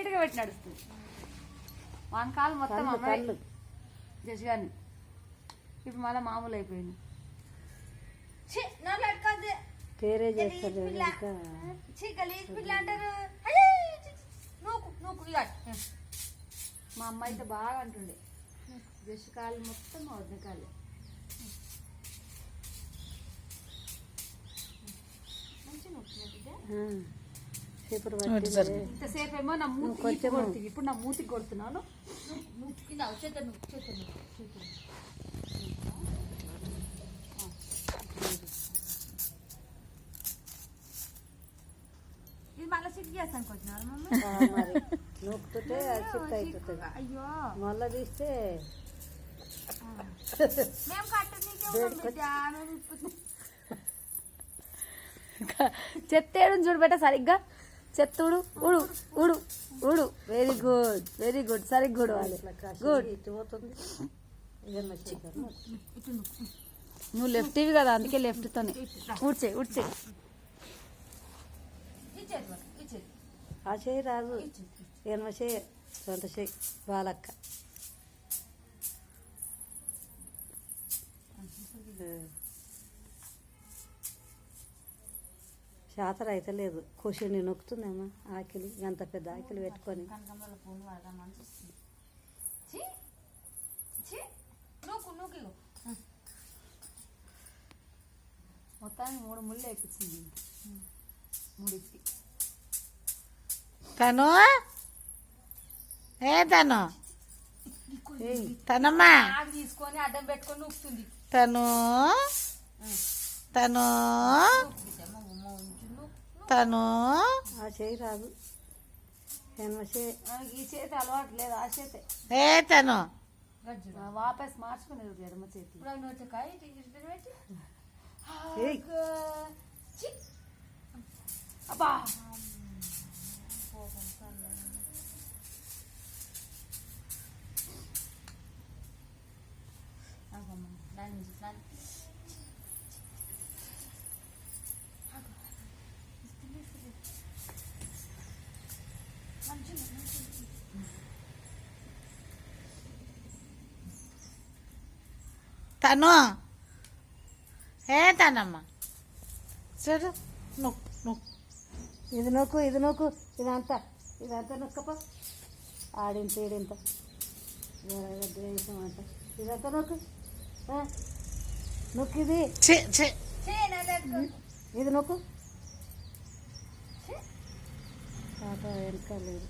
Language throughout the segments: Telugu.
నీట్గా పెట్టి నడుస్తుంది. వంకాలు మొత్తం అమ్మాయి జస్ట్ కానీ ఇప్పుడు మళ్ళీ మామూలు అయిపోయింది. పేరే చేస్తారు మా అమ్మ అయితే బాగా అంటుండే జస్ట్ కాళ్ళు మొత్తం వదిన కాళ్ళు. ఇంతసేపు ఏమో నా మూతి కొడుతుంది, ఇప్పుడు నా మూతికి కొడుతున్నాను. ఇది మళ్ళీ సిట్ చేస్తాను కొంచెం నొక్కుతుంటే అది సిట్ అయిపోతుంది. అయ్యో మళ్ళీ తీస్తే మేము చెత్తేడు చూడబెట్ట సరిగ్గా చెత్తుడు ఉడు ఉడు ఉడు. వెరీ గుడ్ వెరీ గుడ్ సరిగ్గా ఉడవాలి. గుడ్. నువ్వు లెఫ్ట్ ఇవి కదా అందుకే లెఫ్ట్తోనే ఊడ్చే ఊడ్చే. ఆ చేయి రాదు ఎనమ చేయి సొంత చేయి బాలక్క. శాతర అయితే లేదు కూర్చొని నొక్కుతుందేమో ఆకిలి ఎంత పెద్ద ఆకిలి పెట్టుకొని. మొత్తానికి 3 ముళ్ళు వేయించింది ముడికి. తను తనమ్మా తీసుకొని అడ్డం పెట్టుకొని నొక్కుతుంది తను తను తను. ఆ చేయి రాదు ఈ చేతి అలవాటు లేదు. ఆ చేతే తను వాపస్ మార్చుకునేది ఎడమ చేతి. అబ్బా తను తనమ్మా చూడు నొక్కు నొక్కు. ఇది నొక్కు ఇది నొక్కు ఇదంతా నొక్కప ఆడింత ఈడింత ద్వేషం అంట. ఇదంతా నొక్కు నొక్కు ఇది ఇది నొక్కు. పాప వెనక లేదు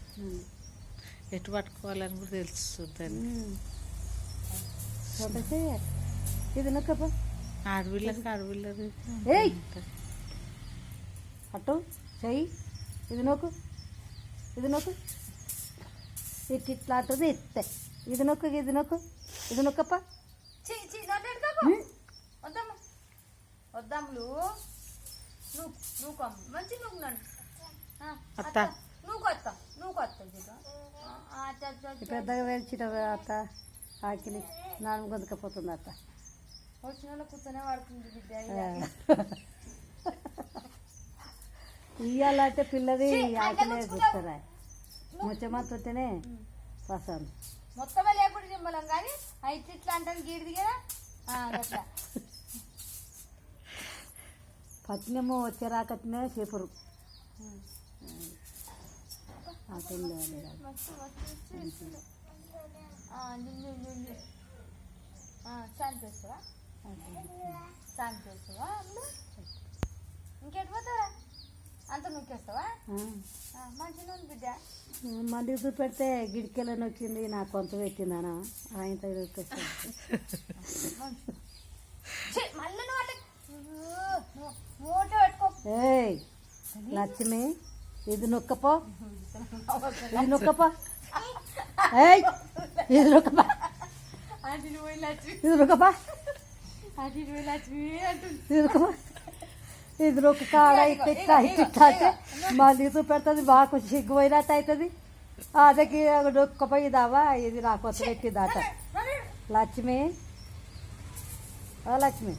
ఎటు పట్టుకోవాలని కూడా తెలుస్తుంది. ఇది నొక్కప ఆడపిల్లది అటు చెయ్యి. ఇది నొక్కు ఇది నొక్కు ఇట్లా అటుది ఇస్తే ఇది నొక్కు ఇది నొక్కు ఇది నొక్కప్ప. వద్దాములు నువ్వు మంచి నువ్వు అత్త పెద్దగా వేల్చిన అత్త ఆకిలి నాలుగు గొంతుకపోతుంది అత్త. వచ్చిన వాళ్ళు కూర్చొనే పడుతుంది ఇయ్యాలంటే పిల్లది ఆకిలే చూస్తారా ముచ్చమతుంటేనే పసంది. మొత్తమే లేకుండా చింబలం కానీ ఇట్లా అంటే గీడిది కదా అట్లా. పట్నము వచ్చే రాకట్నే చేపురు శాంతిస్తావా శాంతిస్తావా ఇంకెటు పోతావా అంత నొక్కేస్తావా మంచిగా ఉంది బిడ్డ. మందికి చూపెడితే గిడికెళ్ళ నొక్కింది నాకు కొంత పెట్టిందానా ఆయనతో నొక్కేస్తాను. మళ్ళీ నోట్లో పెట్టుకో. ఏయ్ లక్ష్మి ఇది నొక్కపో ఇది నొక్కపో. ఏయ్ ఇది నొక్కపా ఇది నొక్కపా ఇది నొక్క కాడ ఇట్లా ఇట్లా అంటే మళ్ళీ చూపెడుతుంది బాగా సిగ్గుపోయినట్టు అవుతుంది. అదకి నొక్కపోయిదావా ఇది నాకు కొత్త పెట్టిందట. Lakshmi Lakshmi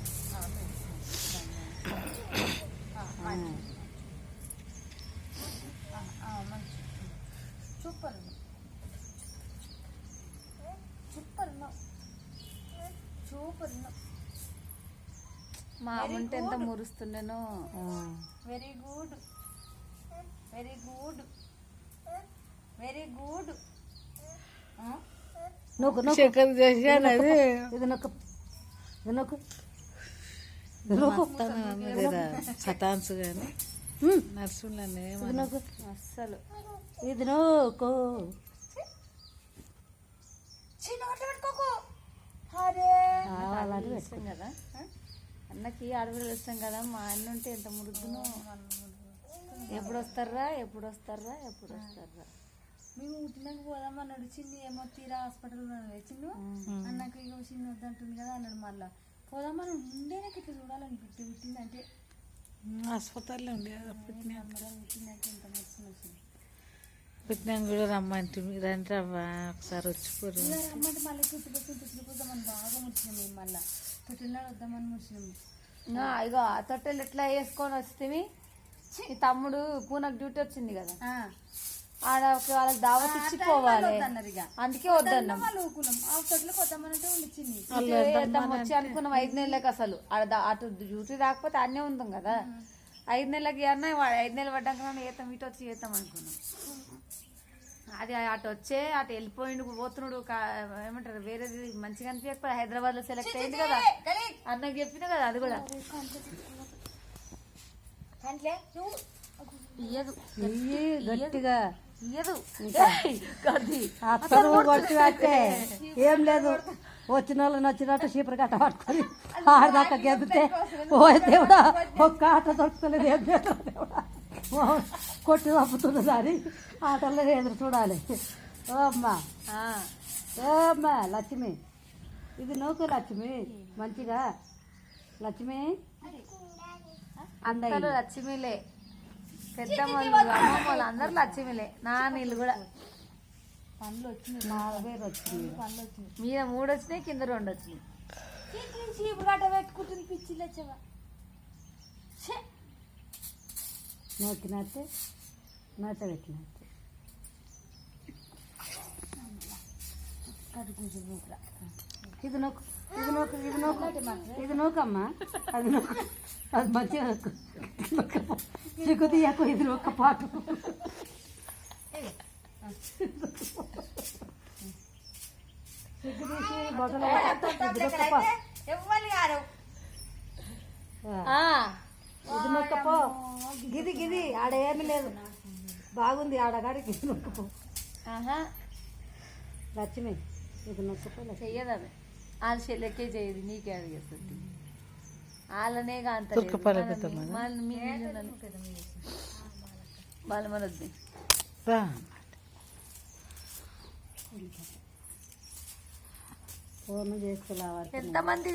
super super super మా అమ్మంటే ఎంత మురుస్తుండేనో. Very good very good very good. నొక్కు నొక్కు చక్కెర చేసాను అది ఇది నొక్కు ఇది నొక్కు సతాన్స్ కానీ నర్సులనే ఇది నొక్కు అస్సలు ఇది నొక్కు. అలాంటివి ఇష్టం కదా అన్నకి ఆడపిల్లలు ఇష్టం కదా. మా అన్న ఉంటే ఎంత మురుద్దునో. ఎప్పుడు వస్తారా ఎప్పుడు వస్తారా ఎప్పుడు వస్తారా. మేము పుట్టినాక పోదామన్నాడు చిన్ని. ఏమో తీరా హాస్పిటల్లో చిన్ను అన్నకు ఇక చిన్న వద్దంటుంది కదా అన్నాడు. మళ్ళా పోదామని ఉండేనాక ఇట్లా చూడాలని పుట్టిందంటే హాస్పిటల్లో ఉండే పుట్టినాక ఎంత నచ్చింది వచ్చింది. పుట్టినాక కూడా రమ్మంటే రండి రవ్వా ఒకసారి వచ్చిపోరు. రమ్మంటే మళ్ళీ చుట్టుపక్కల వద్దామని బాగా ముడిచినాం. మేము మళ్ళీ తొట్టినాడు వద్దామని ముడిచినాము. ఇగో ఆ తొట్టెలు ఎట్లా వేసుకొని వస్తే ఈ తమ్ముడు పూనకు డ్యూటీ వచ్చింది కదా. ఆడ వాళ్ళకి దావత్ ఇచ్చి పోవాలి. అందుకే వద్దన్నాం. వచ్చి అనుకున్నాం 5 నెలలకు. అసలు ఆడ అటు డ్యూటీ రాకపోతే అన్నే ఉందాం కదా. 5 నెలలకి అన్నా 5 నెలలు పడ్డాక ఏతాం ఇటు వచ్చి ఏతాం అనుకున్నాం. అది అటు వచ్చే అటు వెళ్ళిపోయిండు పోతున్నాడు. ఏమంటారు వేరేది మంచిగా అనిపించకపోతే హైదరాబాద్ లో సెలెక్ట్ అయింది కదా. అన్నకి చెప్పిన కదా అది కూడా గట్టిగా గది అత్తరు కొట్టి వచ్చే ఏం లేదు. వచ్చిన వాళ్ళు నచ్చినట్టు చీపురు కట్ట పట్టుకొని ఆడదాకా గెదితే ఓ దేవుడా ఒక్క ఆట దొరుకుతలేదు. ఏం చేస్తారు దేవుడా కొట్టి తప్పుతున్నది అని ఆటల్లో ఎదురు చూడాలి. ఓ అమ్మా ఓ అమ్మా లక్ష్మి ఇది నూకు లక్ష్మి మంచిగా లక్ష్మి అందరూ లక్ష్మిలే. పెద్దమ్మలు అమ్మమ్మలు అందరు లక్ష్మిలే. నా నీళ్ళు కూడా పండ్లు వచ్చినాయి. 4 వేలు వచ్చింది. పండ్లు వచ్చినాయి. మీద 3 వచ్చినాయి కింద 2 వచ్చినాయి. చీపు గట్ట పెట్టుకుంటుంది పిచ్చి లచ్చవా. నోకినట్టే నోట పెట్టినట్టే ఇది నొక్కు ఇది నొక్కు ఇది నొక్కు ఇది నొక్కమ్మా అది నొక్కు అది మంచిగా నొక్కు చిక్కు తీయకు ఇది నొక్క పాటు చిక్కు తీసి బొట్టలు ఇది నొక్కపో గిది గిది ఆడ ఏమి లేదు బాగుంది ఆడగాడికి ఇది నొక్కపో లక్ష్మి ఇది నొక్కపో చెయ్యదు అది. వాళ్ళ చెల్లెకే చేయదు నీకే అడిగేస్తుంది. వాళ్ళనే కాంత వాళ్ళ మనొద్దు ఫోన్ చేసుకోవాలి. ఎంతమంది